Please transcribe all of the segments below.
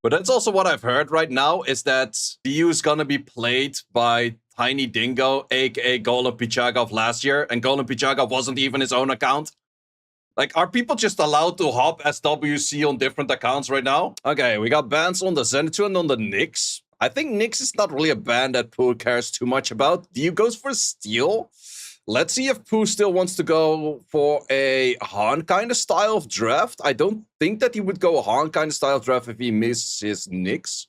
But that's also what I've heard right now, is that DU is gonna be played by Tiny Dingo, aka Golem Pichagov last year, and Golem Pichagov wasn't even his own account. Like, are people just allowed to hop SWC on different accounts right now? Okay, we got bans on the Zenitsu and on the Nyx. I think Nyx is not really a ban that Pooh cares too much about. DU goes for Steel. Let's see if Pooh still wants to go for a Han kind of style of draft. I don't think that he would go a Han kind of style of draft if he misses his Nyx.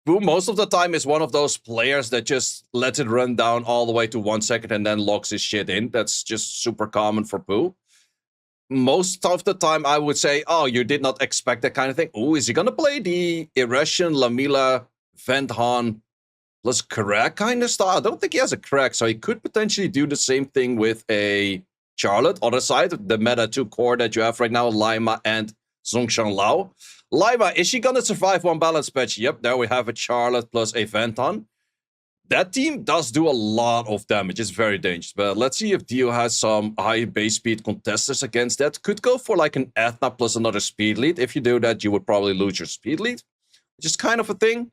Pooh, most of the time, is one of those players that just lets it run down all the way to 1 second and then locks his shit in. That's just super common for Pooh. Most of the time, I would say, oh, you did not expect that kind of thing. Oh, is he going to play the Irration, Lamila, Venthan plus crack kind of style? I don't think he has a crack, so he could potentially do the same thing with a Charlotte. Other side, the meta 2 core that you have right now, Lima and Zhongshan Lao. Lima, is she going to survive one balance patch? Yep, there we have a Charlotte plus a Venthan. That team does do a lot of damage. It's very dangerous. But let's see if Dio has some high base speed contesters against that. Could go for like an Ethna plus another speed lead. If you do that, you would probably lose your speed lead, which is kind of a thing.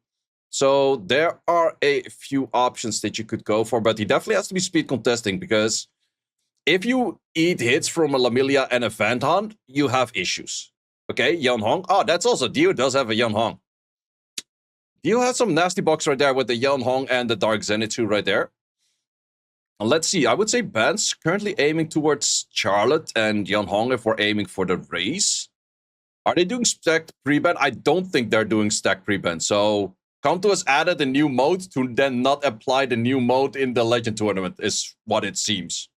So there are a few options that you could go for, but he definitely has to be speed contesting, because if you eat hits from a Lamilia and a Vanthan, you have issues. Okay, Yan Hong. Oh, that's also, Dio does have a Yan Hong. Dio has some nasty box right there with the Yan Hong and the Dark Zenitsu right there. And let's see, I would say Ben's currently aiming towards Charlotte and Yan Hong if we're aiming for the race. Are they doing stacked pre-ban? I don't think they're doing stacked pre-ban. So Kanto has added a new mode to then not apply the new mode in the Legend Tournament, is what it seems.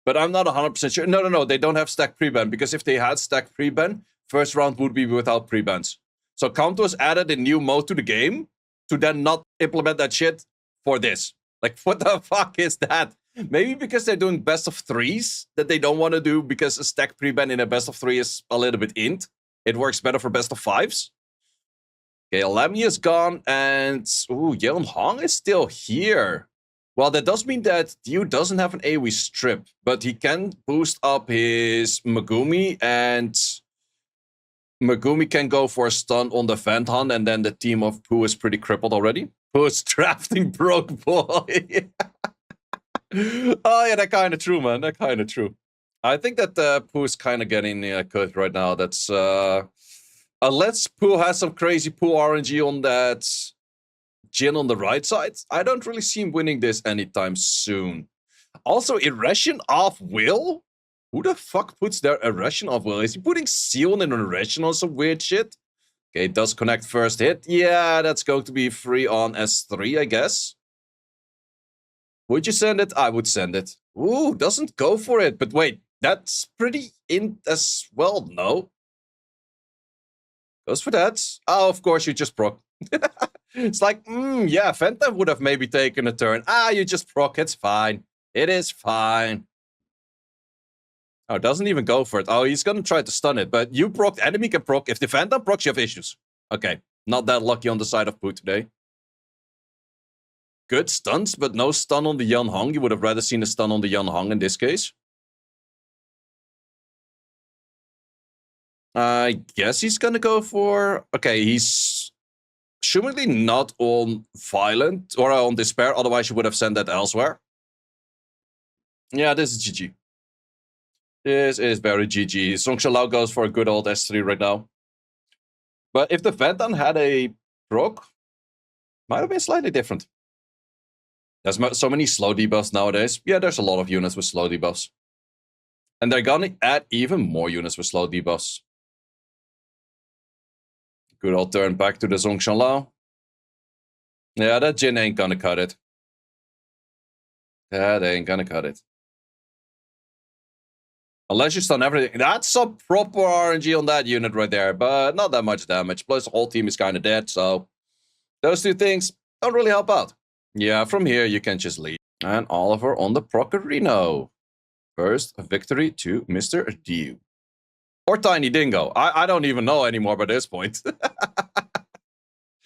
But I'm not 100% sure. No, they don't have stacked pre-ban, because if they had stacked pre-ban, first round would be without pre-bans. So Kanto has added a new mode to the game to then not implement that shit for this. Like, what the fuck is that? Maybe because they're doing best of 3s that they don't want to do, because a stack pre-ban in a best of 3 is a little bit int. It works better for best of 5s. Okay, Lamia is gone, and ooh, Yan Hong is still here. Well, that does mean that Dio doesn't have an AoE strip, but he can boost up his Megumi, and Megumi can go for a stun on the Vanthan, and then the team of Pooh is pretty crippled already. Pooh is drafting broke boy. Oh yeah, that kind of true, man. That kind of true. I think that Pooh is kind of getting cut right now. That's unless Pooh has some crazy Pooh RNG on that Jin on the right side, I don't really see him winning this anytime soon. Also, Irration off Will? Who the fuck puts their Irration off Will? Is he putting Seal in an Irration on some weird shit? Okay, it does connect first hit. Yeah, that's going to be free on S3, I guess. Would you send it? I would send it. Ooh, doesn't go for it. But wait, that's pretty in as well. No. Goes for that. Oh, of course, you just proc. It's like, yeah, Fenta would have maybe taken a turn. Ah, you just proc. It's fine. It is fine. Oh, doesn't even go for it. Oh, he's going to try to stun it. But you proc, enemy can proc. If the Phantom procs, you have issues. Okay, not that lucky on the side of Pooh today. Good stuns, but no stun on the Yan Hong. You would have rather seen a stun on the Yan Hong in this case. I guess he's going to go for... Okay, he's assumingly not on Violent or on Despair. Otherwise, you would have sent that elsewhere. Yeah, this is GG. This is very GG. Zhongshan Lao goes for a good old S3 right now. But if the Vanthan had a proc, might have been slightly different. There's so many slow debuffs nowadays. Yeah, there's a lot of units with slow debuffs. And they're gonna add even more units with slow debuffs. Good old turn back to the Zhongshan Lao. Yeah, that Jin ain't gonna cut it. That ain't gonna cut it. Unless you stun everything. That's some proper RNG on that unit right there, but not that much damage. Plus, the whole team is kind of dead, so those two things don't really help out. Yeah, from here, you can just leave. And Oliver on the Procarino. First victory to Mr. Dio. Or Tiny Dingo. I don't even know anymore by this point.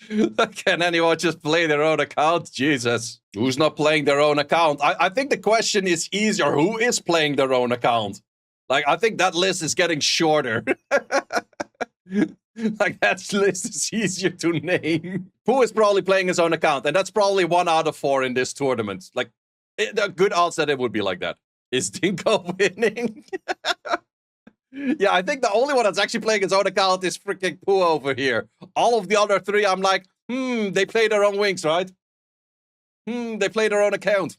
Can anyone just play their own account? Jesus. Who's not playing their own account? I think the question is easier. Who is playing their own account? Like, I think that list is getting shorter. Like, that list is easier to name. Pooh is probably playing his own account, and that's probably 1 out of 4 in this tournament. Like, there are good odds that it would be like that. Is Dingo winning? Yeah, I think the only one that's actually playing his own account is freaking Pooh over here. All of the other 3, I'm like, they play their own wings, right? They play their own account.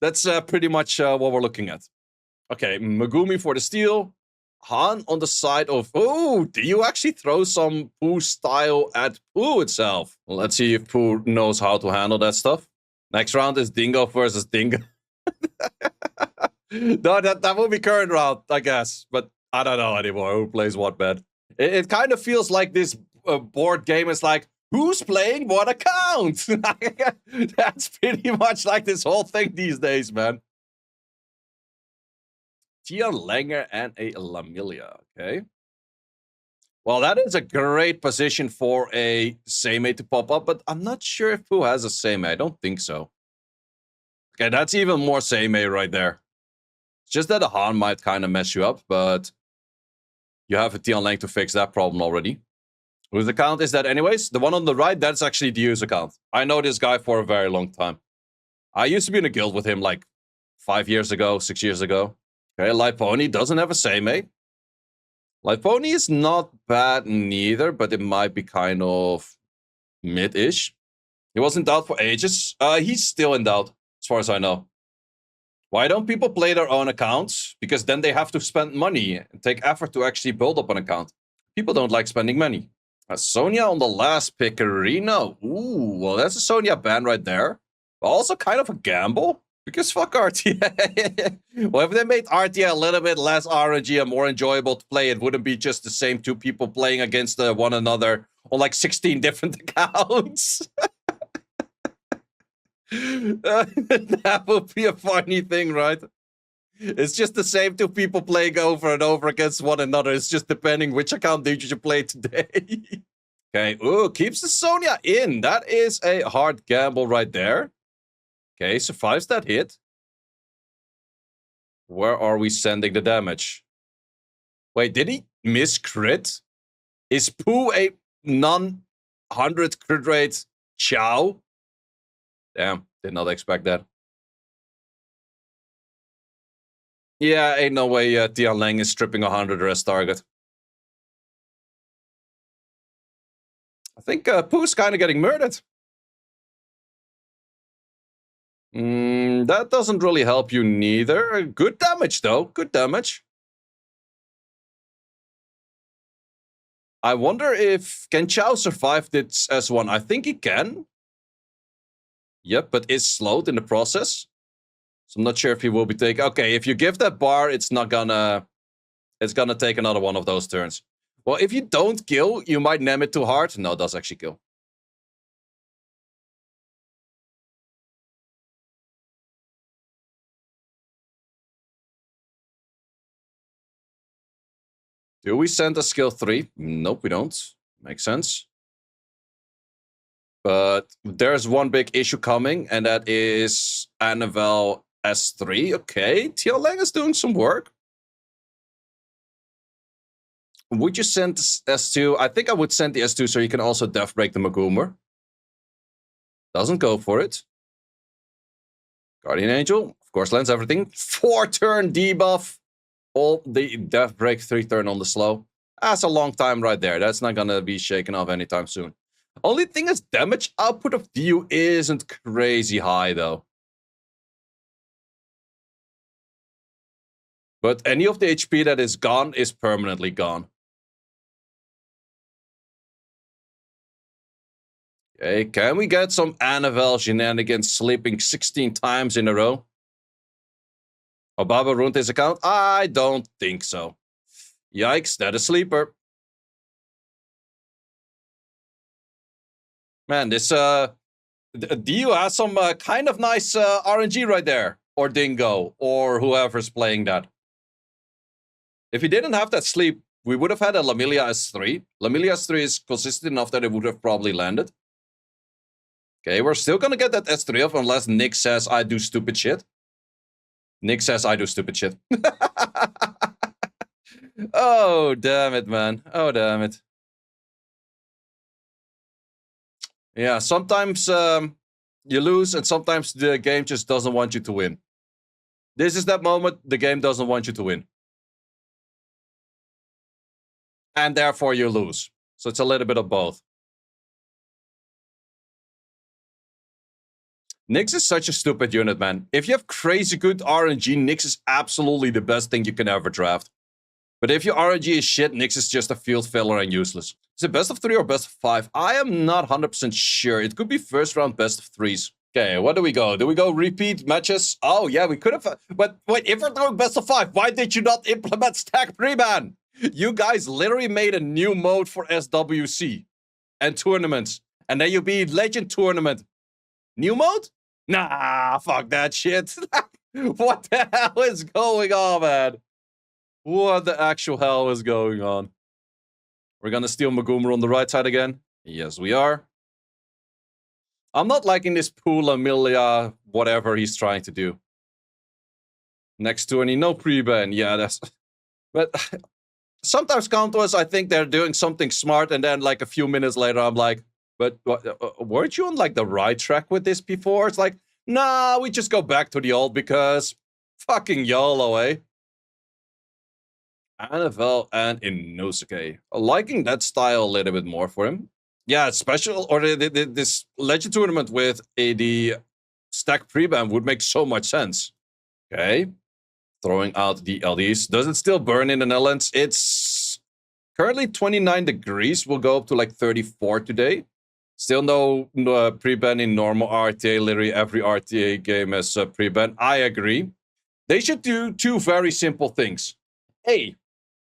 That's pretty much what we're looking at. Okay, Megumi for the steal. Han on the side of... Oh, do you actually throw some Pooh style at Pooh itself? Well, let's see if Pooh knows how to handle that stuff. Next round is Dingo versus Dingo. No, that will be current round, I guess. But I don't know anymore who plays what bed. It kind of feels like this board game is like, who's playing what account? That's pretty much like this whole thing these days, man. Tia Langer and a Lamilia, okay. Well, that is a great position for a Seimei to pop up, but I'm not sure if Pooh has a Seimei. I don't think so. Okay, that's even more Seimei right there. It's just that a Han might kind of mess you up, but you have a Tian Lang to fix that problem already. Whose account is that anyways? The one on the right, that's actually Diu's account. I know this guy for a very long time. I used to be in a guild with him like 5 years ago, 6 years ago. Okay, Liponi doesn't have a Seimei. Liponi is not bad neither, but it might be kind of mid-ish. He was in doubt for ages. He's still in doubt, as far as I know. Why don't people play their own accounts? Because then they have to spend money and take effort to actually build up an account. People don't like spending money. Sonya on the last pick, Arena. Ooh, well, that's a Sonya ban right there. But also kind of a gamble. Because fuck RTA. Well, if they made RTA a little bit less RNG and more enjoyable to play, it wouldn't be just the same 2 people playing against one another on like 16 different accounts. That would be a funny thing, right? It's just the same 2 people playing over and over against one another. It's just depending which account did you play today. Okay, ooh, keeps the Sonya in. That is a hard gamble right there. Okay, survives that hit. Where are we sending the damage? Wait, did he miss crit? Is Pooh a non-100 crit rate Chow? Damn, did not expect that. Yeah, ain't no way Tian Lang is stripping 100 as target. I think Pooh's kind of getting murdered. That doesn't really help you neither. Good damage, though. Good damage. I wonder if... Can Chow survive this S1? I think he can. Yep, but is slowed in the process. So I'm not sure if he will be taking... Okay, if you give that bar, it's not gonna... It's gonna take another one of those turns. Well, if you don't kill, you might nam it too hard. No, it does actually kill. Do we send a skill 3? Nope, we don't. Makes sense. But there's one big issue coming, and that is Annabelle S3. Okay, Tian Lang is doing some work. Would you send S2? I think I would send the S2 so you can also death break the Magoomer. Doesn't go for it. Guardian Angel, of course, lands everything. 4-turn debuff. All the death break 3-turn on the slow. That's a long time right there. That's not gonna be shaken off anytime soon. Only thing is damage output of Diu isn't crazy high though. But any of the HP that is gone is permanently gone. Okay, can we get some Annabelle shenanigans sleeping 16 times in a row? Obaba ruined his account? I don't think so. Yikes, that is sleeper. Man, this Diu has some kind of nice RNG right there. Or Dingo, or whoever's playing that. If he didn't have that sleep, we would have had a Lamilia S3. Lamilia S3 is consistent enough that it would have probably landed. Okay, we're still gonna get that S3 off unless Nick says I do stupid shit. Nick says I do stupid shit. Oh, damn it, man. Oh, damn it. Yeah, sometimes you lose, and sometimes the game just doesn't want you to win. This is that moment the game doesn't want you to win. And therefore you lose. So it's a little bit of both. Nyx is such a stupid unit, man. If you have crazy good RNG, Nyx is absolutely the best thing you can ever draft. But if your RNG is shit, Nyx is just a field filler and useless. Is it best of 3 or best of 5? I am not 100% sure. It could be first round best of 3s. Okay, what do we go? Do we go repeat matches? Oh, yeah, we could have. But wait, if we're doing best of 5, why did you not implement stack pre-ban? You guys literally made a new mode for SWC and tournaments. And then you beat Legend Tournament. New mode? Nah, fuck that shit. What the hell is going on, man? What the actual hell is going on? We're gonna steal Magoomer on the right side again. Yes, we are. I'm not liking this pool Amelia, whatever he's trying to do. Next tourney, no pre-ban. Yeah, that's... But sometimes counters, I think they're doing something smart, and then like a few minutes later, I'm like, but weren't you on like the right track with this before? It's like, nah, we just go back to the old because fucking YOLO, eh? NFL and Inosuke. Liking that style a little bit more for him. Yeah, special or this Legend tournament with the stack pre-ban would make so much sense. Okay. Throwing out the LDs. Does it still burn in the Netherlands? It's currently 29 degrees. We'll go up to like 34 today. Still no pre-ban in normal RTA. Literally every RTA game has pre-ban. I agree. They should do two very simple things. A,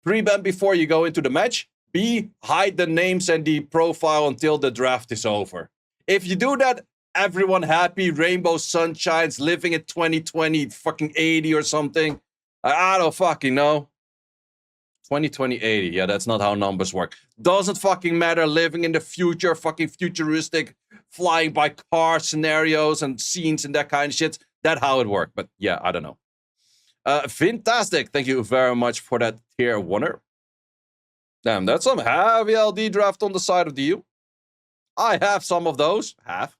pre-ban before you go into the match. B, hide the names and the profile until the draft is over. If you do that, everyone happy, rainbow sunshines, living in 2020, fucking 80 or something. I don't fucking know. 2020 80, yeah, that's not how numbers work. Doesn't fucking matter, living in the future, fucking futuristic, flying by car scenarios and scenes and that kind of shit. That's how it worked, but yeah, I don't know. Fantastic, thank you very much for that tier 1er. Damn, that's some heavy LD draft on the side of the U. I have some of those. Have.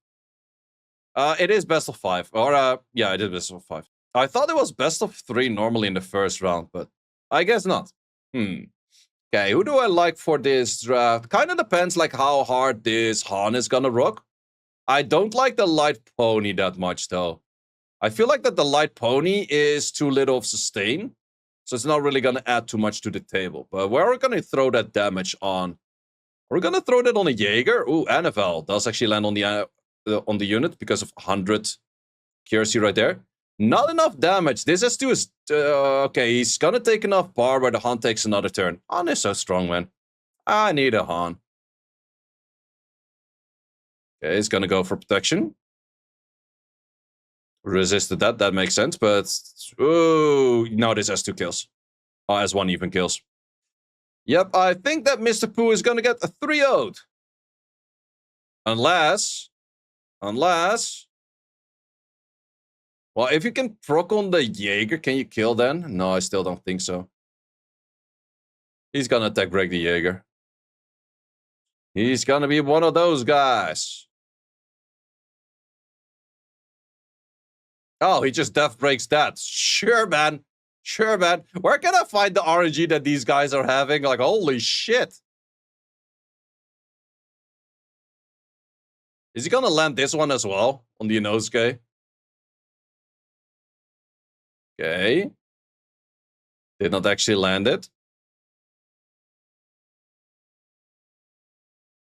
It is best of 5. Or, yeah, it is best of 5. I thought it was best of 3 normally in the first round, but I guess not. Okay, who do I like for this draft? Kind of depends like how hard this Han is gonna rock. I don't like the light pony that much, though. I feel like that the light pony is too little of sustain. So it's not really going to add too much to the table. But we're going to throw that damage on. We're going to throw that on a Jaeger. Ooh, NFL does actually land on the unit because of 100 accuracy right there. Not enough damage. This S2 is... okay, he's going to take enough bar where the Han takes another turn. Han is so strong, man. I need a Han. Okay, he's going to go for protection. Resisted that. That makes sense, but... Ooh, no, this has 2 kills. Oh, has 1 even kills. Yep, I think that Mr. Pooh is going to get a 3-0'd. Unless... Well, if you can proc on the Jaeger, can you kill then? No, I still don't think so. He's going to attack break the Jaeger. He's going to be one of those guys. Oh, he just death breaks that. Sure, man. Sure, man. Where can I find the RNG that these guys are having? Like, holy shit. Is he gonna land this one as well? On the Inosuke? Okay. Did not actually land it.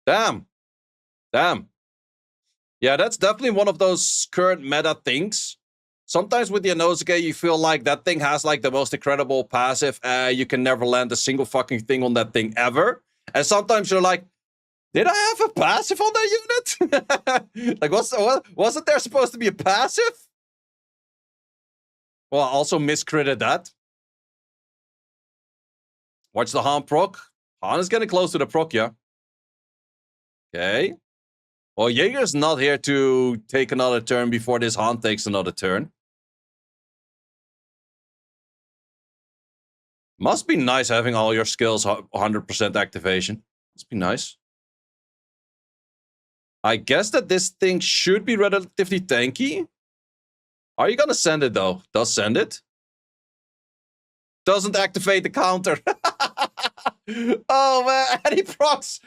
Damn. Damn. Yeah, that's definitely one of those current meta things. Sometimes with the Inosuke, you feel like that thing has like the most incredible passive. You can never land a single fucking thing on that thing ever. And sometimes you're like, did I have a passive on that unit? Like, wasn't there supposed to be a passive? Well, I also miscritted that. Watch the Han proc. Han is getting close to the proc, yeah. Okay. Well, Jaeger's not here to take another turn before this Han takes another turn. Must be nice having all your skills 100% activation. Must be nice. I guess that this thing should be relatively tanky. Are you gonna send it though? Does send it? Doesn't activate the counter. Oh man, and he procs.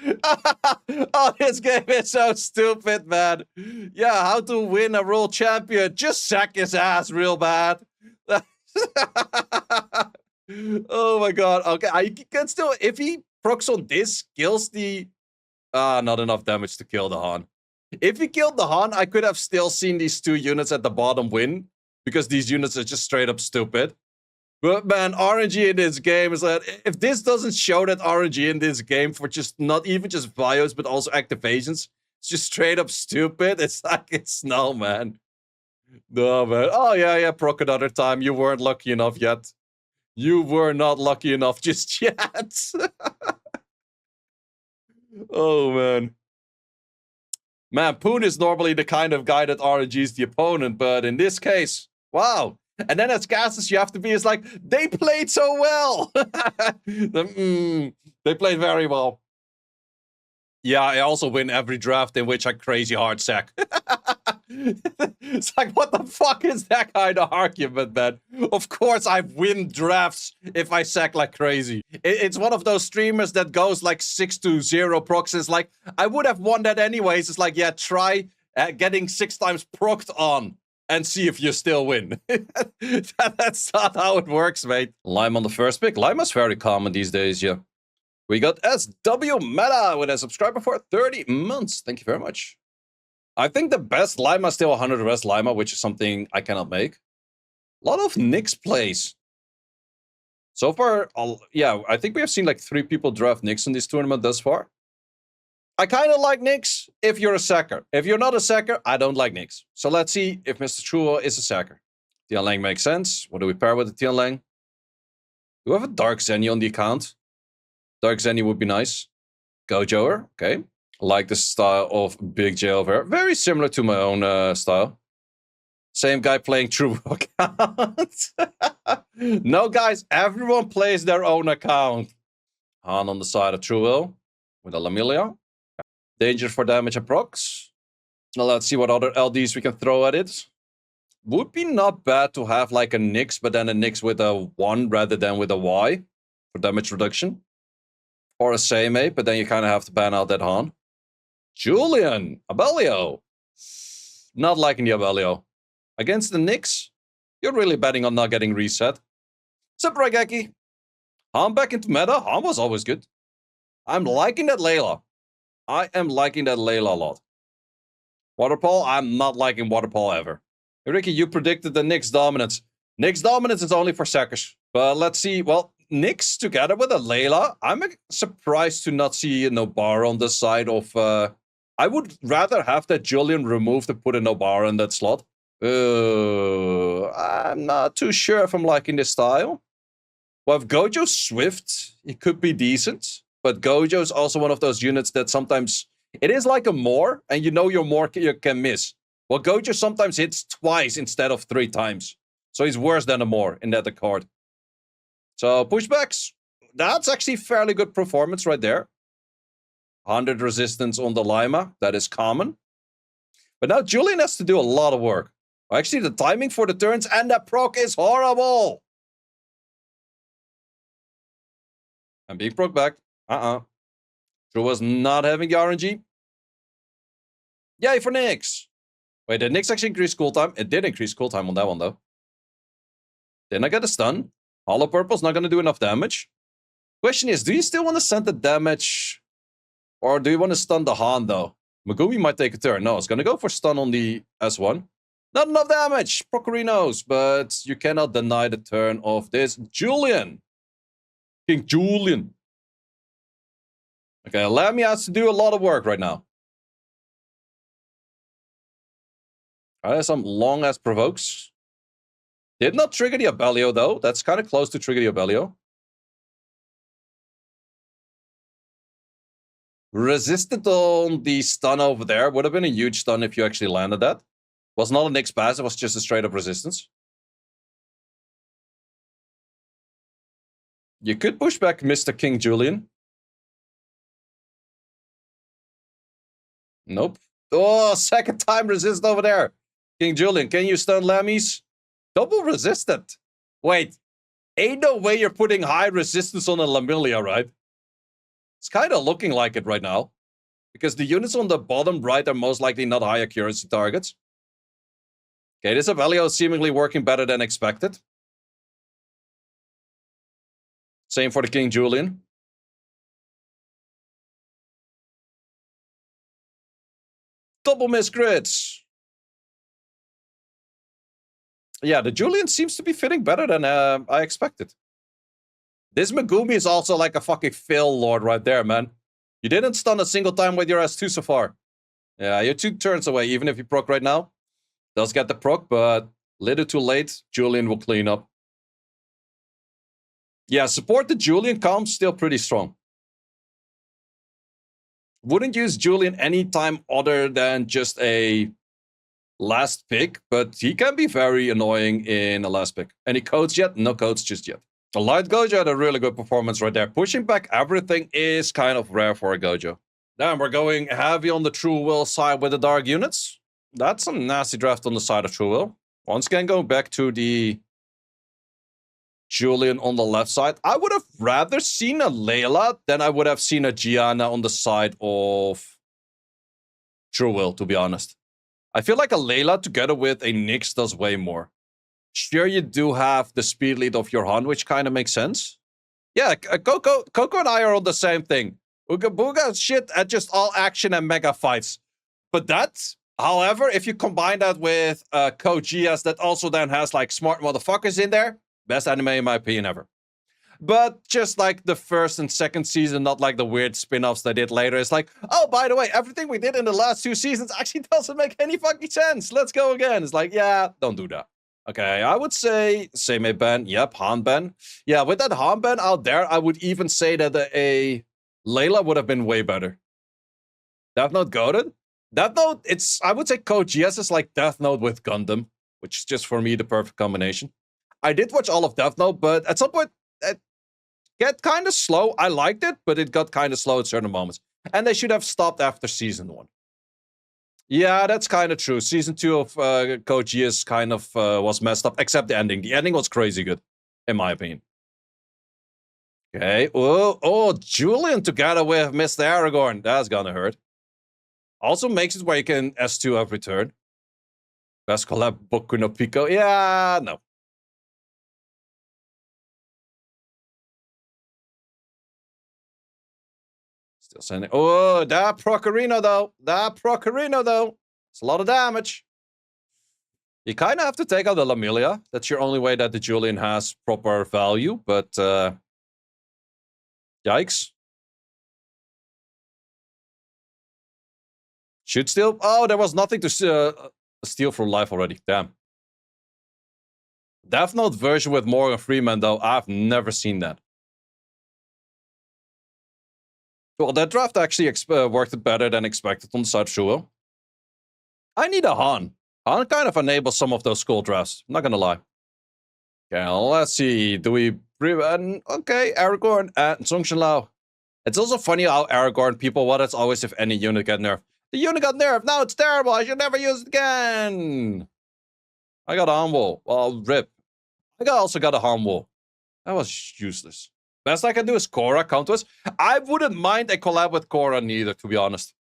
Oh, this game is so stupid, man. Yeah, how to win a world champion? Just sack his ass real bad. Oh my god. Okay, I can still, if he procs on this, kills the not enough damage to kill the Han. If he killed the Han, I could have still seen these two units at the bottom win, because these units are just straight up stupid. But man, RNG in this game is like, if this doesn't show that RNG in this game for just not even just bios, but also activations, it's just straight up stupid. It's like, it's no, man. No, man. Oh, yeah, proc another time. You weren't lucky enough yet. You were not lucky enough just yet. Oh, man. Man, Poon is normally the kind of guy that RNGs the opponent, but in this case, wow. And then as casters, you have to be, it's like, they played so well. They played very well. Yeah, I also win every draft in which I crazy hard sack. It's like, what the fuck is that kind of argument, man? Of course I win drafts if I sack like crazy. It's one of those streamers that goes like 6-0 procs. It's like, I would have won that anyways. It's like, yeah, try getting 6 times procced on and see if you still win. That's not how it works, mate. Lime on the first pick. Lime is very common these days, yeah. We got SW Meta with a subscriber for 30 months. Thank you very much. I think the best Lima is still 100 Rest Lima, which is something I cannot make. A lot of Nyx plays. So far, yeah, I think we have seen like 3 people draft Nyx in this tournament thus far. I kind of like Nyx if you're a sacker. If you're not a sacker, I don't like Nyx. So let's see if Mr. Truo is a sacker. Tianlang makes sense. What do we pair with the Tianlang? Do we have a Dark Zenny on the account? Dark Zenny would be nice. Gojoer, okay. I like the style of Big J over here. Very similar to my own style. Same guy playing True account. No, guys, everyone plays their own account. Han on the side of True Will with a Lamilia. Danger for damage and procs. Now let's see what other LDs we can throw at it. Would be not bad to have like a Nyx, but then a Nyx with a 1 rather than with a Y for damage reduction. Or a Seimei, but then you kind of have to ban out that Han. Julian, Abelio. Not liking the Abelio. Against the Nyx, you're really betting on not getting reset. Suprageki. Han back into meta. Han was always good. I'm liking that Layla. I am liking that Layla a lot. Waterpole, I'm not liking Waterpole ever. Hey, Ricky, you predicted the Nyx dominance. Nyx dominance is only for sackers. But let's see, well, Nyx together with a Layla, I'm surprised to not see a Nobara on the side of... I would rather have that Julian removed to put a Nobara in that slot. I'm not too sure if I'm liking this style. Well, if Gojo's Swift, it could be decent. But Gojo's also one of those units that sometimes... It is like a Moor, and you know your Moor you can miss. Well, Gojo sometimes hits twice instead of 3 times. So he's worse than a Moor in that card. So pushbacks, that's actually fairly good performance right there. 100 resistance on the Lima, that is common. But now Julian has to do a lot of work. Actually, the timing for the turns and the proc is horrible. I'm being proc back. Drew was not having the RNG. Yay for Nyx. Wait, did Nyx actually increase cooltime? It did increase cooltime on that one, though. Didn't I get a stun? Hollow Purple's not going to do enough damage. Question is, do you still want to send the damage? Or do you want to stun the Han, though? Megumi might take a turn. No, it's going to go for stun on the S1. Not enough damage, Procarinos, but you cannot deny the turn of this Julian. King Julian. Okay, Lammy has to do a lot of work right now. Some long-ass provokes. Did not trigger the Abelio, though. That's kind of close to trigger the Abelio. Resisted on the stun over there. Would have been a huge stun if you actually landed that. Was not a Nyx pass, it was just a straight-up resistance. You could push back Mr. King Julian. Nope. Oh, second time resist over there. King Julian, can you stun Lammies? Double resistant. Wait, ain't no way you're putting high resistance on a Lamilia, right? It's kind of looking like it right now. Because the units on the bottom right are most likely not high accuracy targets. Okay, this Avelio is seemingly working better than expected. Same for the King Julian. Double miss crits. Yeah, the Julian seems to be fitting better than I expected. This Megumi is also like a fucking fail lord right there, man. You didn't stun a single time with your S2 so far. Yeah, you're 2 turns away, even if you proc right now. Does get the proc, but little too late. Julian will clean up. Yeah, support the Julian comp still pretty strong. Wouldn't use Julian anytime other than just a last pick, but he can be very annoying in a last pick. Any codes yet? No codes just yet. The Light Gojo had a really good performance right there. Pushing back everything is kind of rare for a Gojo. Then we're going heavy on the True Will side with the Dark units. That's some nasty draft on the side of True Will. Once again, going back to the Julian on the left side. I would have rather seen a Layla than I would have seen a Gianna on the side of True Will, to be honest. I feel like a Layla together with a Nyx does way more. Sure, you do have the speed lead of your Han, which kind of makes sense. Yeah, Coco and I are on the same thing. Ooga Booga shit at just all action and mega fights. But that, however, if you combine that with Code Geass that also then has like smart motherfuckers in there, best anime in my opinion ever. But just like the first and second season, not like the weird spin-offs they did later. It's like, oh, by the way, everything we did in the last 2 seasons actually doesn't make any fucking sense. Let's go again. It's like, yeah, don't do that. Okay, I would say Seimei ban. Yep, Han ban. Yeah, with that Han ban out there, I would even say that a Layla would have been way better. Death Note goated? Death Note, it's, I would say Code Geass is like Death Note with Gundam, which is just for me the perfect combination. I did watch all of Death Note, but at some point, it got kind of slow. I liked it, but it got kind of slow at certain moments. And they should have stopped after season 1. Yeah, that's kind of true. Season 2 of Code Geass kind of was messed up, except the ending. The ending was crazy good, in my opinion. Okay. Oh, Julian together with Mr. Aragorn. That's gonna hurt. Also makes it where you can S2 every turn. Best collab Boku no Pico. Yeah, no. Still sending. Oh, that Procarino though. It's a lot of damage. You kind of have to take out the Lamilia. That's your only way that the Julian has proper value, but yikes. Should steal. Oh, there was nothing to steal from life already. Damn. Death Note version with Morgan Freeman, though, I've never seen that. Well, that draft actually worked better than expected on the side of Shuo. I need a Han. Han kind of enables some of those school drafts. I'm not gonna lie. Okay, let's see. Do we... okay, Aragorn and Song Lao. It's also funny how Aragorn people, what it's always if any unit get nerfed. The unit got nerfed. Now it's terrible. I should never use it again. I got a Humble. Well, rip. I also got a Humble. That was useless. Best I can do is Korra come to us. I wouldn't mind a collab with Korra neither, to be honest.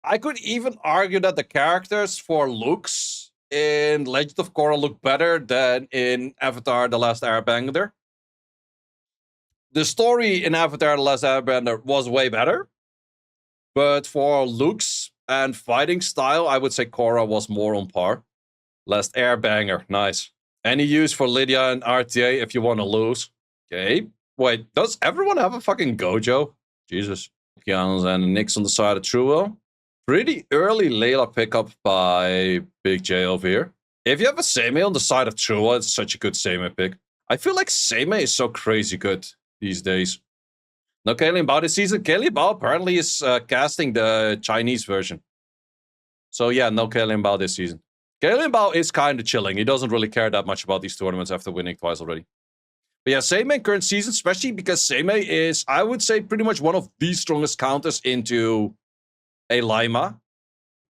I could even argue that the characters for looks in Legend of Korra look better than in Avatar The Last Airbender. The story in Avatar The Last Airbender was way better. But for looks and fighting style, I would say Korra was more on par. Last Airbanger, nice. Any use for Lydia and RTA if you want to lose. Okay. Wait, does everyone have a fucking Gojo? Jesus. Kianos and Nyx on the side of Truo. Pretty early Layla pickup by Big J over here. If you have a Seimei on the side of Truo, it's such a good Seimei pick. I feel like Seimei is so crazy good these days. No Kaylee Bao this season. Kaylee Bao apparently is casting the Chinese version. So yeah, no Kaylee Bao this season. Kaylee Bao is kind of chilling. He doesn't really care that much about these tournaments after winning twice already. But yeah, Seimei current season, especially because Seimei is, I would say, pretty much one of the strongest counters into a Laima.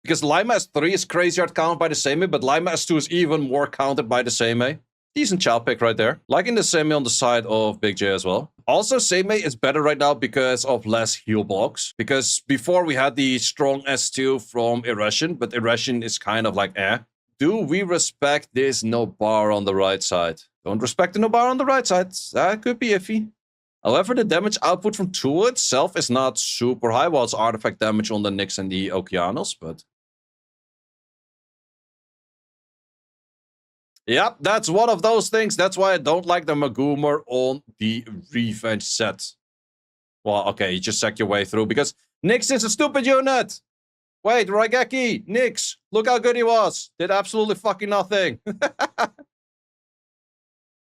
Because Lima S3 is crazy hard counted by the Seimei, but Lima S2 is even more counted by the Seimei. Decent chow pick right there. Liking the Seimei on the side of Big J as well. Also, Seimei is better right now because of less heal blocks. Because before we had the strong S2 from Irration, but Irration is kind of like eh. Do we respect this Nobara on the right side? Don't respect the Nobara on the right side. That could be iffy. However, the damage output from Tool itself is not super high. Well, it's artifact damage on the Nyx and the Okeanos, but... Yep, that's one of those things. That's why I don't like the Magoomer on the Revenge set. Well, okay, you just sack your way through, because Nyx is a stupid unit! Wait, Raigeki, Nyx, look how good he was. Did absolutely fucking nothing.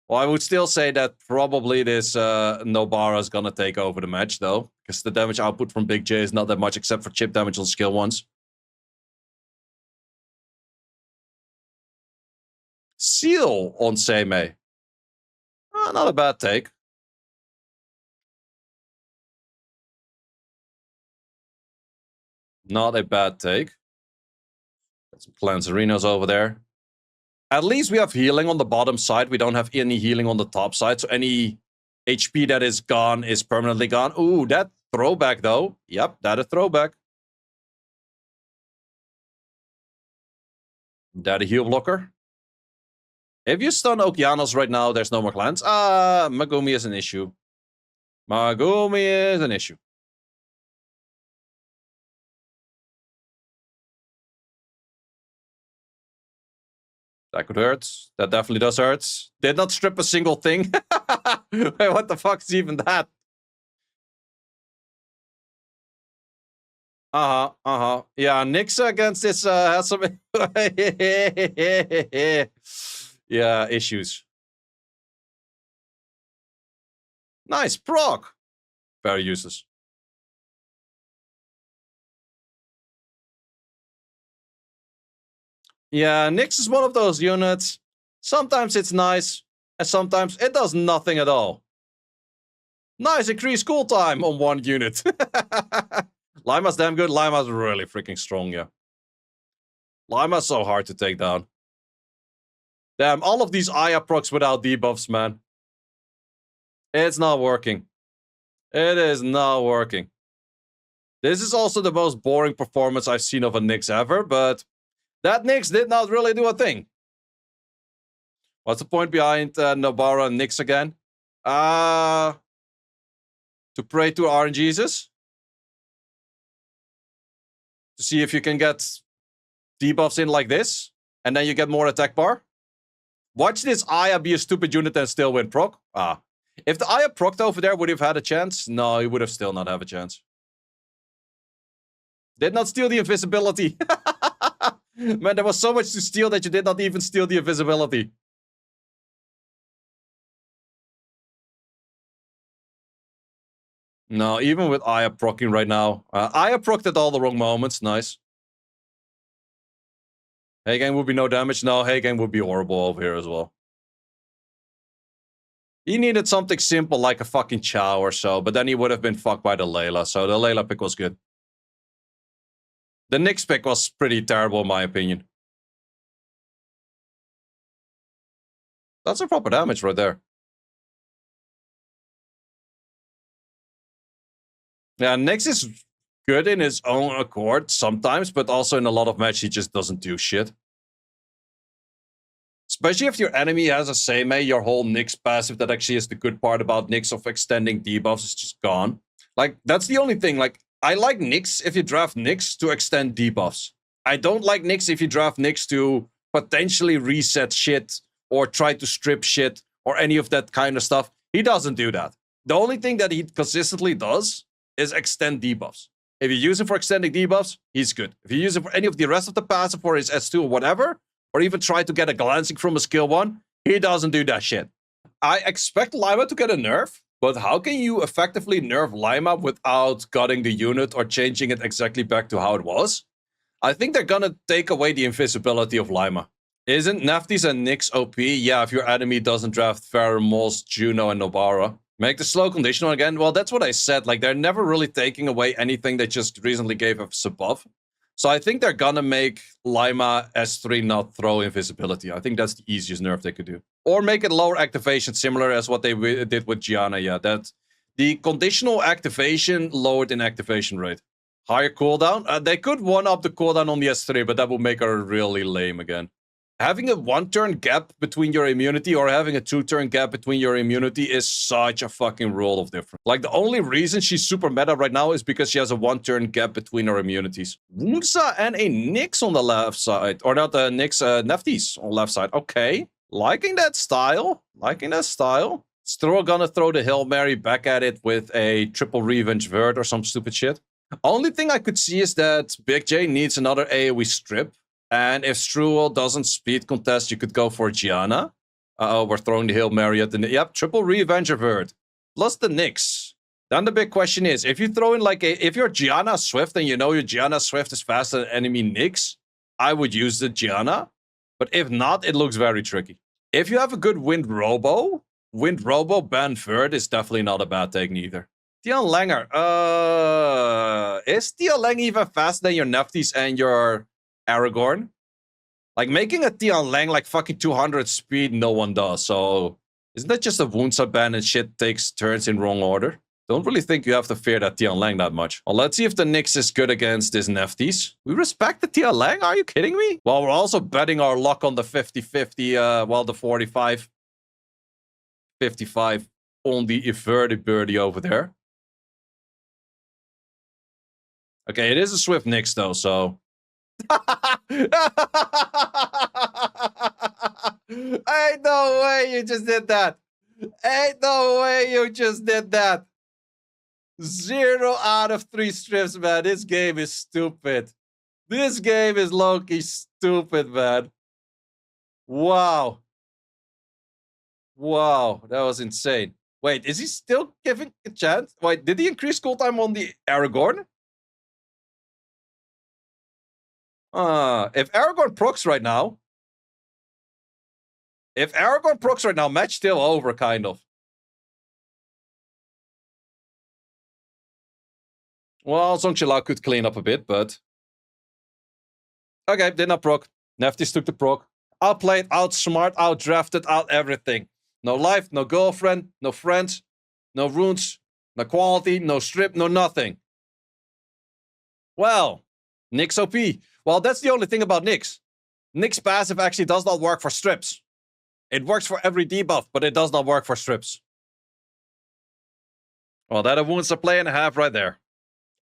Well, I would still say that probably this Nobara is gonna take over the match, though. Because the damage output from Big J is not that much, except for chip damage on skill ones. Seal on Seimei. Not a bad take. Not a bad take. Got some Cleanserinos over there. At least we have healing on the bottom side. We don't have any healing on the top side. So any HP that is gone is permanently gone. Ooh, that throwback though. Yep, that a throwback. That a heal blocker. If you stun Okeanos right now, there's no more clans. Megumi is an issue. Megumi is an issue. That could hurt. That definitely does hurt. Did not strip a single thing. Wait, what the fuck is even that? Yeah, Nyx against this has some... yeah, issues. Nice, proc. Very useless. Yeah, Nyx is one of those units. Sometimes it's nice, and sometimes it does nothing at all. Nice increased cooltime on one unit. Lima's damn good. Lima's really freaking strong, yeah. Lima's so hard to take down. Damn, all of these Aya procs without debuffs, man. It's not working. It is not working. This is also the most boring performance I've seen of a Nyx ever, but that Nyx did not really do a thing. What's the point behind Nobara and Nyx again? To pray to RNGesus? To see if you can get debuffs in like this, and then you get more attack bar? Watch this Aya be a stupid unit and still win proc. If the Aya procced over there, would he have had a chance? No, he would have still not have a chance. Did not steal the invisibility. Man, there was so much to steal that you did not even steal the invisibility. No, even with Aya proccing right now. Aya procced at all the wrong moments. Nice. Heigang would be no damage. No, Heigang would be horrible over here as well. He needed something simple like a fucking Chow or so, but then he would have been fucked by the Layla, so the Layla pick was good. The Nyx pick was pretty terrible in my opinion. That's a proper damage right there. Yeah, Nyx is good in his own accord sometimes, but also in a lot of matches he just doesn't do shit. Especially if your enemy has a Seimei, your whole Nyx passive that actually is the good part about Nyx of extending debuffs is just gone. Like, that's the only thing. Like, I like Nyx if you draft Nyx to extend debuffs. I don't like Nyx if you draft Nyx to potentially reset shit or try to strip shit or any of that kind of stuff. He doesn't do that. The only thing that he consistently does is extend debuffs. If you use him for extending debuffs, he's good. If you use him for any of the rest of the passive for his S2 or whatever, or even try to get a glancing from a skill 1, he doesn't do that shit. I expect Lima to get a nerf, but how can you effectively nerf Lima without gutting the unit or changing it exactly back to how it was? I think they're gonna take away the invisibility of Lima. Isn't Naftis and Nyx OP? Yeah, if your enemy doesn't draft Pheromols, Juno, and Nobara. Make the slow conditional again? Well, that's what I said. Like, they're never really taking away anything they just recently gave us a buff. So I think they're gonna make Lima S3 not throw invisibility. I think that's the easiest nerf they could do. Or make it lower activation, similar as what they did with Gianna. Yeah, that the conditional activation lowered in activation rate. Higher cooldown. They could one-up the cooldown on the S3, but that would make her really lame again. Having a one-turn gap between your immunity or having a two-turn gap between your immunity is such a fucking world of difference. Like, the only reason she's super meta right now is because she has a one-turn gap between her immunities. Wunsa and a Nyx on the left side. Or not the Nyx, Nefties on the left side. Okay. Liking that style. Liking that style. Still gonna throw the Hail Mary back at it with a triple revenge vert or some stupid shit. Only thing I could see is that Big J needs another AoE strip. And if Struwel doesn't speed contest, you could go for Gianna. Uh-oh, we're throwing the Hail Mary at the... Yep, triple Revenger Vert. Plus the Nyx. Then the big question is, if you throw in like a... If you're Gianna Swift and you know your Gianna Swift is faster than enemy Nyx, I would use the Gianna. But if not, it looks very tricky. If you have a good Wind Robo ban Vert is definitely not a bad take neither. Tian Langer. Is Tian Lang even faster than your Nefties and your... Aragorn? Like, making a Tian Lang like fucking 200 speed, no one does. So, isn't that just a Wunsa ban and shit takes turns in wrong order? Don't really think you have to fear that Tian Lang that much. Well, let's see if the Nyx is good against this Nefties. We respect the Tian Lang? Are you kidding me? Well, we're also betting our luck on the 50-50, well, the 45-55 on the inverted birdie over there. Okay, it is a Swift Nyx though, so... Ain't no way you just did that. Ain't no way you just did that. 0 out of 3 strips, man. This game is stupid. This game is low-key stupid, man. Wow. Wow, that was insane. Wait, is he still giving a chance? Wait, did he increase cooltime on the Aragorn? If Aragorn procs right now... If Aragorn procs right now, match still over, kind of. Well, Zongchila could clean up a bit, but... Okay, did not proc. Nefties took the proc. Outplayed, outsmart, outdrafted, out everything. No life, no girlfriend, no friends, no runes, no quality, no strip, no nothing. Well, Nyx OP. Well, that's the only thing about Nyx. Nyx passive actually does not work for strips. It works for every debuff, but it does not work for strips. Well, that wounds a play and a half right there.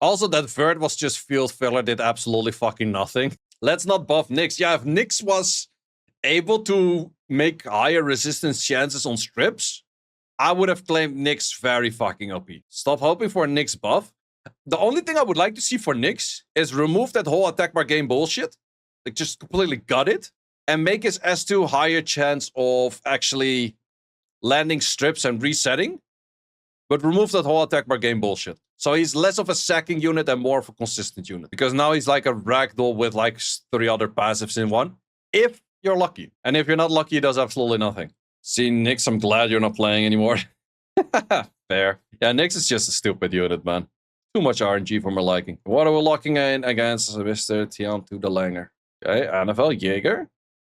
Also, that Vert was just field filler, did absolutely fucking nothing. Let's not buff Nyx. Yeah, if Nyx was able to make higher resistance chances on strips, I would have claimed Nyx very fucking OP. Stop hoping for a Nyx buff. The only thing I would like to see for Nyx is remove that whole attack bar game bullshit. Like, just completely gut it. And make his S2 higher chance of actually landing strips and resetting. But remove that whole attack bar game bullshit. So he's less of a sacking unit and more of a consistent unit. Because now he's like a ragdoll with like 3 other passives in one. If you're lucky. And if you're not lucky, he does absolutely nothing. See, Nyx, I'm glad you're not playing anymore. Fair. Yeah, Nyx is just a stupid unit, man. Too much RNG for my liking. What are we locking in against Mr. Tian to the Langer? Okay, NFL Jaeger.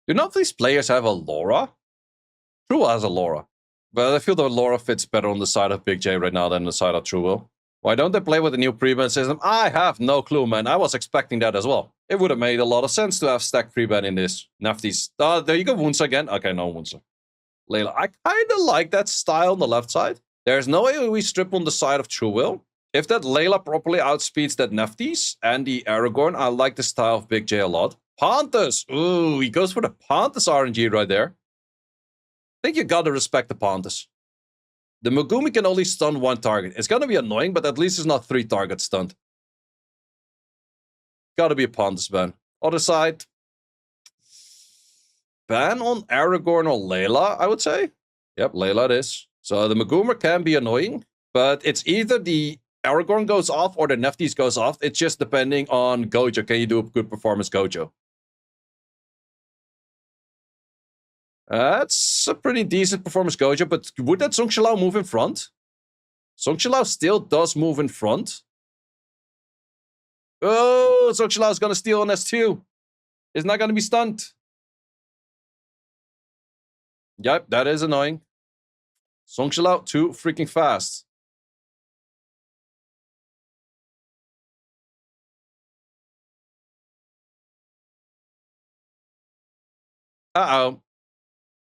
Do none of these players have a Laura? True has a Laura. But I feel the Laura fits better on the side of Big J right now than the side of Truewill. Why don't they play with the new pre-ban system? I have no clue, man. I was expecting that as well. It would have made a lot of sense to have stacked pre-ban in this. Nefties. There you go, Wunsa again. Okay, no Wunsa. Layla. I kind of like that style on the left side. There's no AoE strip on the side of Truewill. If that Layla properly outspeeds that Nefties and the Aragorn, I like the style of Big J a lot. Panthers! Ooh, he goes for the Panthers RNG right there. I think you gotta respect the Panthers. The Megumi can only stun 1 target. It's gonna be annoying, but at least it's not 3 targets stunned. Gotta be a Panthers ban. Other side. Ban on Aragorn or Layla, I would say. Yep, Layla it is. So the Megumi can be annoying, but it's either the Aragorn goes off or the Nefties goes off. It's just depending on Gojo. Can you do a good performance Gojo? That's a pretty decent performance Gojo, but would that Zongchilao move in front? Zongchilao still does move in front. Oh, Xochitl is gonna steal on S2. It's not gonna be stunned. Yep, that is annoying. Xochitl too freaking fast. Uh-oh.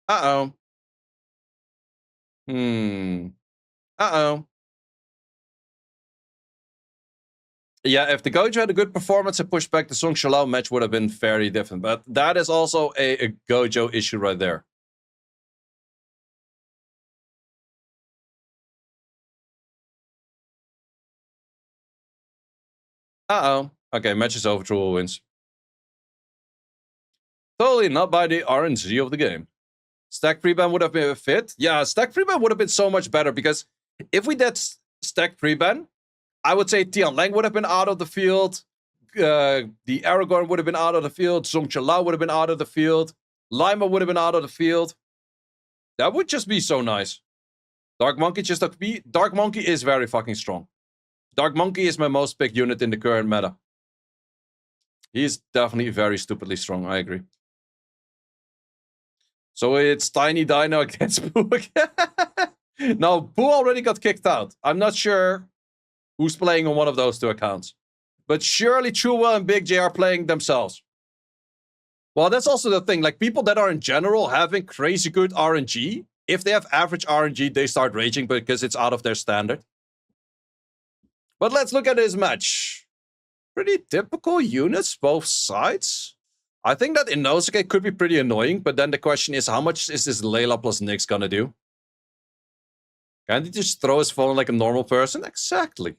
Uh-oh. Uh-oh. Yeah, if the Gojo had a good performance and pushed back the Song Shalao match would have been very different. But that is also a Gojo issue right there. Uh-oh. Okay, match is over. True wins. Totally not by the RNG of the game. Stack pre-ban would have been a fit. Yeah, stack pre-ban would have been so much better because if we did stack pre-ban, I would say Tian Lang would have been out of the field. The Aragorn would have been out of the field. Zhong Chalao would have been out of the field. Lima would have been out of the field. That would just be so nice. Dark Monkey just took me. Dark Monkey is very fucking strong. Dark Monkey is my most picked unit in the current meta. He's definitely very stupidly strong, I agree. So it's Tiny Dino against Pooh again. No, Pooh already got kicked out. I'm not sure who's playing on one of those two accounts. But surely Chua and Big J are playing themselves. Well, that's also the thing. Like, people that are in general having crazy good RNG, if they have average RNG, they start raging because it's out of their standard. But let's look at this match. Pretty typical units, both sides. I think that Inosuke could be pretty annoying, but then the question is, how much is this Layla plus Nyx gonna do? Can't he just throw his phone like a normal person? Exactly.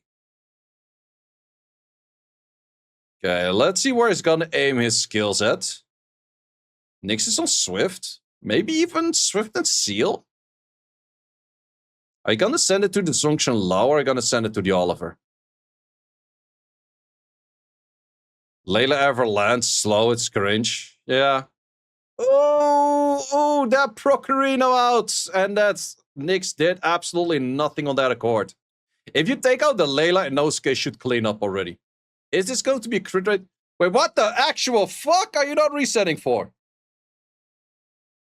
Okay, let's see where he's gonna aim his skills at. Nyx is on Swift. Maybe even Swift and Seal? Are you gonna send it to the Zhongshan Lao or are you gonna send it to the Oliver? Layla ever lands slow, it's cringe. Yeah. Oh, that Procarino out. And that's Nyx did absolutely nothing on that accord. If you take out the Layla, Inosuke should clean up already. Is this going to be a crit rate? Wait, what the actual fuck are you not resetting for?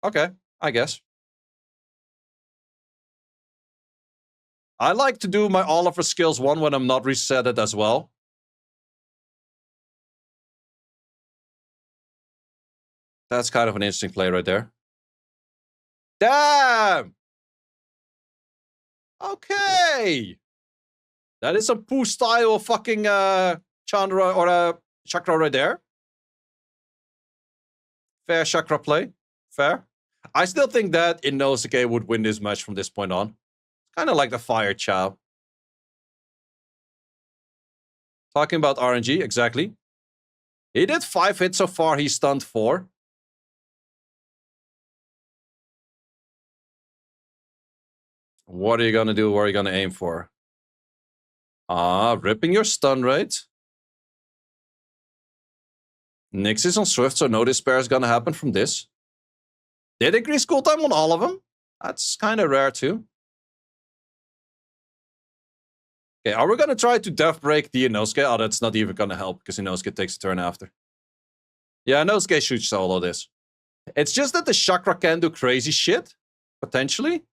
Okay, I guess. I like to do my Oliver skills 1 when I'm not resetted as well. That's kind of an interesting play right there. Damn! Okay! That is some Pooh style fucking Chandra or Chakra right there. Fair Chakra play. Fair. I still think that Inosuke would win this match from this point on. Kind of like the Fire Chow. Talking about RNG, exactly. He did 5 hits so far, he stunned 4. What are you gonna do? What are you gonna aim for? Ripping your stun rate. Nyx is on Swift, so no despair is gonna happen from this. Did increase cooltime on all of them? That's kind of rare too. Okay, are we gonna try to death break the Inosuke? Oh, that's not even gonna help because Inosuke takes a turn after. Yeah, Inosuke should solo this. It's just that the Chakra can do crazy shit, potentially.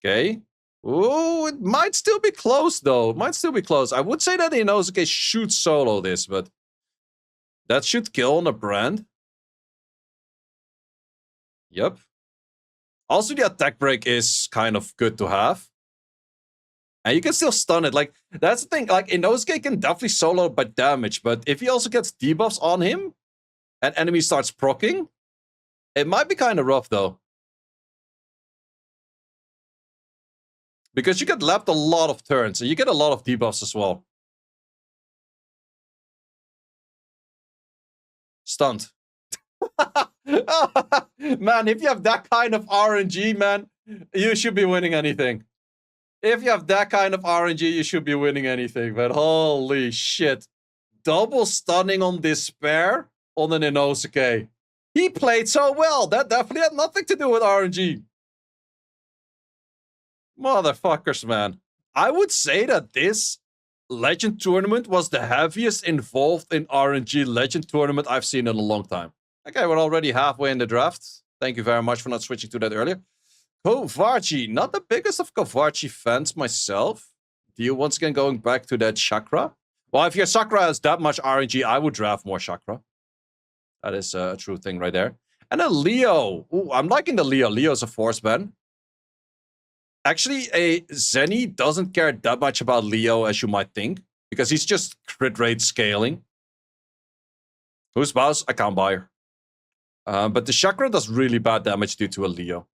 Okay. Ooh, it might still be close, though. It might still be close. I would say that Inosuke should solo this, but that should kill on a brand. Yep. Also, the attack break is kind of good to have. And you can still stun it. Like, that's the thing. Like, Inosuke can definitely solo by damage, but if he also gets debuffs on him and enemy starts proccing, it might be kind of rough, though. Because you get lapped a lot of turns, and you get a lot of debuffs as well. Stunned. Man, if you have that kind of RNG, man, you should be winning anything. If you have that kind of RNG, you should be winning anything. But holy shit. Double stunning on Despair on an Inosuke. He played so well. That definitely had nothing to do with RNG. Motherfuckers, man. I would say that this Legend tournament was the heaviest involved in RNG Legend tournament I've seen in a long time. Okay, we're already halfway in the draft. Thank you very much for not switching to that earlier. Kovaci, not the biggest of Kovaci fans myself. Do you once again going back to that Chakra? Well, if your Chakra has that much RNG, I would draft more Chakra. That is a true thing right there. And a Leo. Ooh, I'm liking the Leo. Leo's a force ban. Actually, a Zenny doesn't care that much about Leo as you might think, because he's just crit rate scaling. Who's boss? Account buyer. But the Chakra does really bad damage due to a Leo.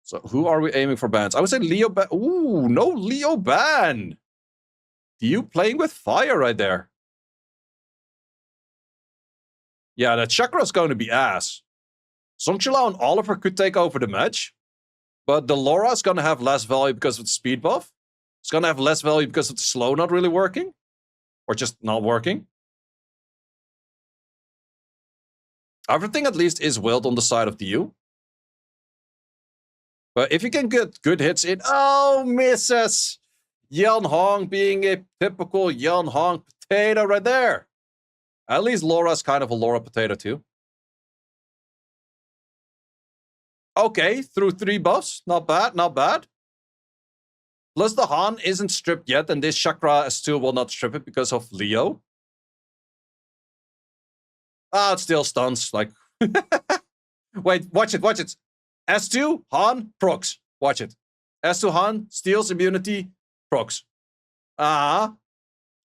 So who are we aiming for bans? I would say Leo ban. Ooh, no Leo ban. You playing with fire right there. Yeah, that Chakra is going to be ass. Songchala and Oliver could take over the match, but the Laura is going to have less value because of the speed buff. It's going to have less value because of the slow not really working, or just not working. Everything at least is willed on the side of the U. But if you can get good hits in... Oh, misses! Yan Hong being a typical Yan Hong potato right there. At least Laura's kind of a Laura potato too. Okay, through 3 buffs. Not bad, not bad. Plus the Han isn't stripped yet, and this Chakra S2 will not strip it because of Leo. Ah, it still stuns. Like, wait, watch it, watch it. S2, Han, procs. Watch it. S2 Han, steals immunity, procs. Ah,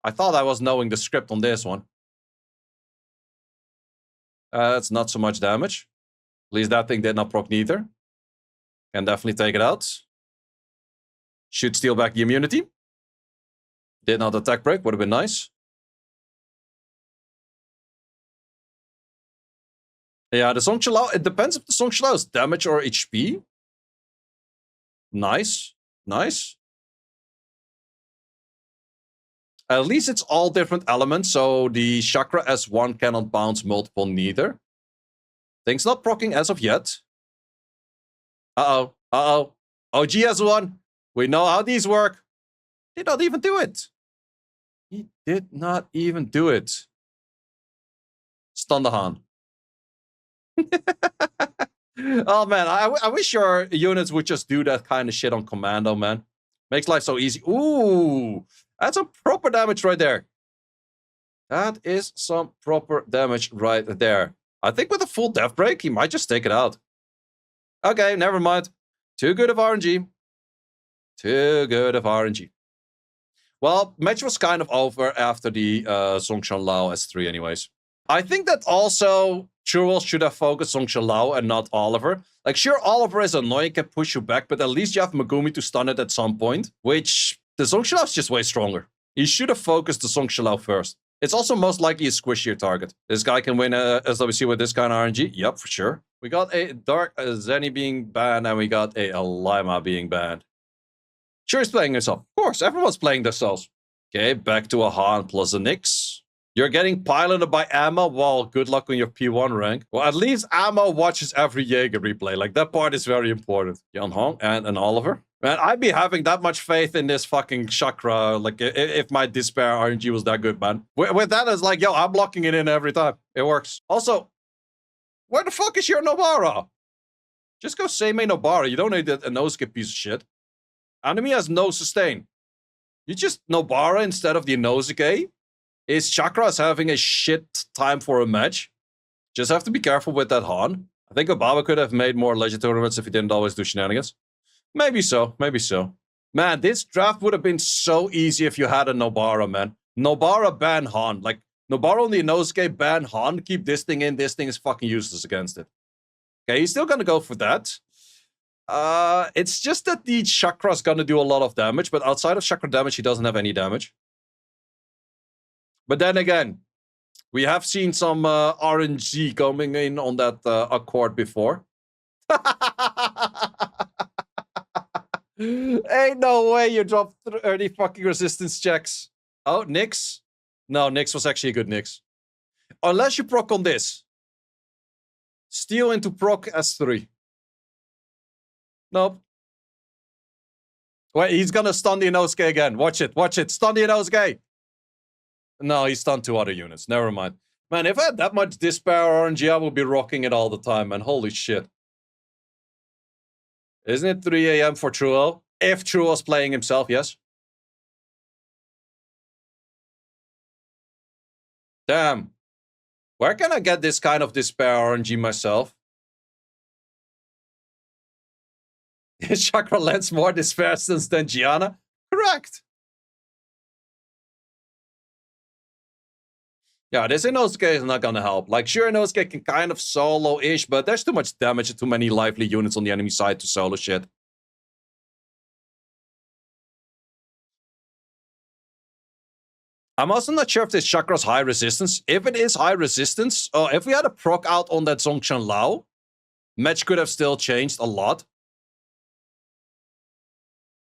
I thought I was knowing the script on this one. That's not so much damage. At least that thing did not proc neither. Can definitely take it out. Should steal back the immunity. Did not attack break, would have been nice. Yeah, the Songchala, it depends if the Songchala is damage or HP. Nice, nice. At least it's all different elements, so the Chakra S1 cannot bounce multiple neither. Things not proccing as of yet. Uh-oh, uh-oh. OG S1, we know how these work. Did not even do it. He did not even do it. Stun the Han. Oh man, I wish your units would just do that kind of shit on commando, man. Makes life so easy. Ooh, that's some proper damage right there. That is some proper damage right there. I think with a full death break, he might just take it out. Okay, never mind. Too good of RNG. Too good of RNG. Well, match was kind of over after the Zhongshan Lao S3 anyways. I think that also Churl should have focused Zhongshan Lao and not Oliver. Like, sure, Oliver is annoying, can push you back, but at least you have Megumi to stun it at some point, which the Zhongshan Lao is just way stronger. He should have focused the Zhongshan Lao first. It's also most likely a squishier target. This guy can win SWC with this kind of RNG. Yep, for sure. We got a Dark Zenny being banned, and we got a Lima being banned. Sure, he's playing himself. Of course, everyone's playing themselves. Okay, back to a Han plus a Nyx. You're getting piloted by Amma. Well, good luck on your P1 rank. Well, at least Amma watches every Jaeger replay. Like, that part is very important. Yan Hong and an Oliver. Man, I'd be having that much faith in this fucking Chakra. Like, if my Despair RNG was that good, man. With that, it's like, yo, I'm locking it in every time. It works. Also, where the fuck is your Nobara? Just go Seimei Nobara. You don't need a no-skip piece of shit. Enemy has no sustain. You just Nobara instead of the Inosuke. His Chakra is having a shit time for a match. Just have to be careful with that Han. I think Obama could have made more Legend tournaments if he didn't always do shenanigans. Maybe so, maybe so. Man, this draft would have been so easy if you had a Nobara, man. Nobara ban Han. Like, Nobara on the Inosuke ban Han. Keep this thing in. This thing is fucking useless against it. Okay, he's still gonna go for that. It's just that the Chakra is gonna do a lot of damage, but outside of Chakra damage, he doesn't have any damage. But then again, we have seen some RNG coming in on that Accord before. Ain't no way you dropped 30 fucking resistance checks. Oh, Nyx? No, Nyx was actually a good Nyx. Unless you proc on this. Steal into proc S3. Nope. Wait, he's gonna stun the Inosuke again. Watch it, watch it. Stun the Inosuke. No, he stunned 2 other units. Never mind. Man, if I had that much Despair RNG, I would be rocking it all the time, man. Holy shit. Isn't it 3 a.m. for Truo? If Truo's playing himself, yes. Damn. Where can I get this kind of Despair RNG myself? Chakra lends more Despair stance than Gianna? Correct. Yeah, this Inosuke is not gonna help. Like, sure, Inosuke can kind of solo-ish, but there's too much damage and too many lively units on the enemy side to solo shit. I'm also not sure if this Chakra's high resistance. If it is high resistance, if we had a proc out on that Zhongshan Lao, match could have still changed a lot.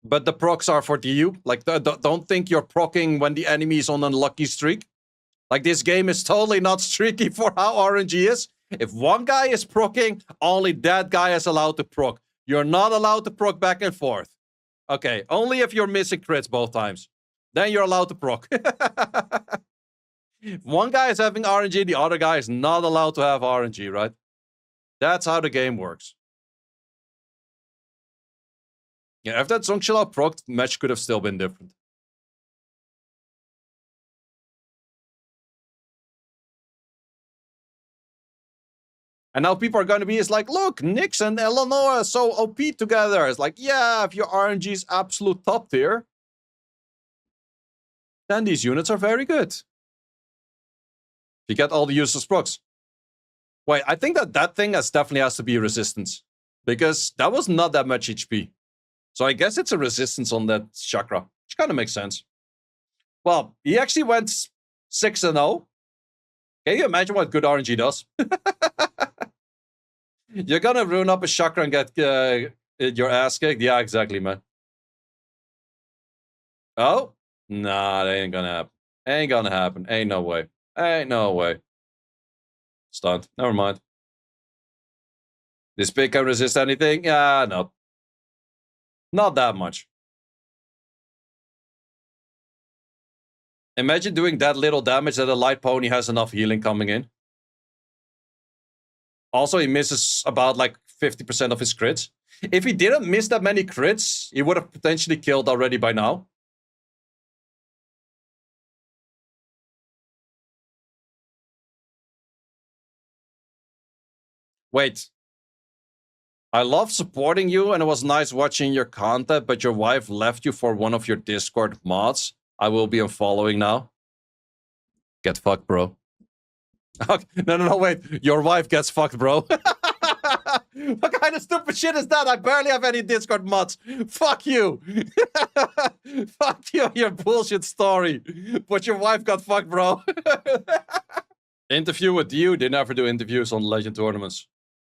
But the procs are for DU. Like, don't think you're proccing when the enemy is on an unlucky streak. Like, this game is totally not streaky for how RNG is. If one guy is proccing, only that guy is allowed to proc. You're not allowed to proc back and forth. Okay, only if you're missing crits both times. Then you're allowed to proc. If one guy is having RNG, the other guy is not allowed to have RNG, right? That's how the game works. Yeah, if that Zhongshan Lao procced, the match could have still been different. And now people are going to be, it's like, look, Nyx and Eleanor are so OP together. It's like, yeah, if your RNG is absolute top tier, then these units are very good. You get all the useless procs. Wait, I think that thing definitely has to be resistance. Because that was not that much HP. So I guess it's a resistance on that chakra. Which kind of makes sense. Well, he actually went 6-0. Can you imagine what good RNG does? You're gonna ruin up a chakra and get your ass kicked? Yeah, exactly, man. Oh? Nah, that ain't gonna happen. Ain't gonna happen. Ain't no way. Ain't no way. Stunned. Never mind. This pig can resist anything? Yeah, no. Not that much. Imagine doing that little damage that a light pony has enough healing coming in. Also, he misses about like 50% of his crits. If he didn't miss that many crits, he would have potentially killed already by now. Wait. I love supporting you and it was nice watching your content, but your wife left you for one of your Discord mods. I will be unfollowing now. Get fucked, bro. Okay. No, wait. Your wife gets fucked, bro. What kind of stupid shit is that? I barely have any Discord mods. Fuck you. Fuck you, your bullshit story. But your wife got fucked, bro. Interview with you. They never do interviews on Legend tournaments.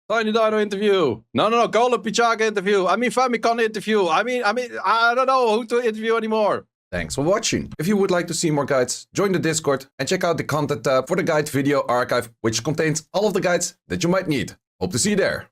Tiny Dino interview. No, Golem Pichaga interview. I mean, Famicom interview. I mean, I don't know who to interview anymore. Thanks for watching. If you would like to see more guides, join the Discord and check out the content tab for the guide video archive, which contains all of the guides that you might need. Hope to see you there.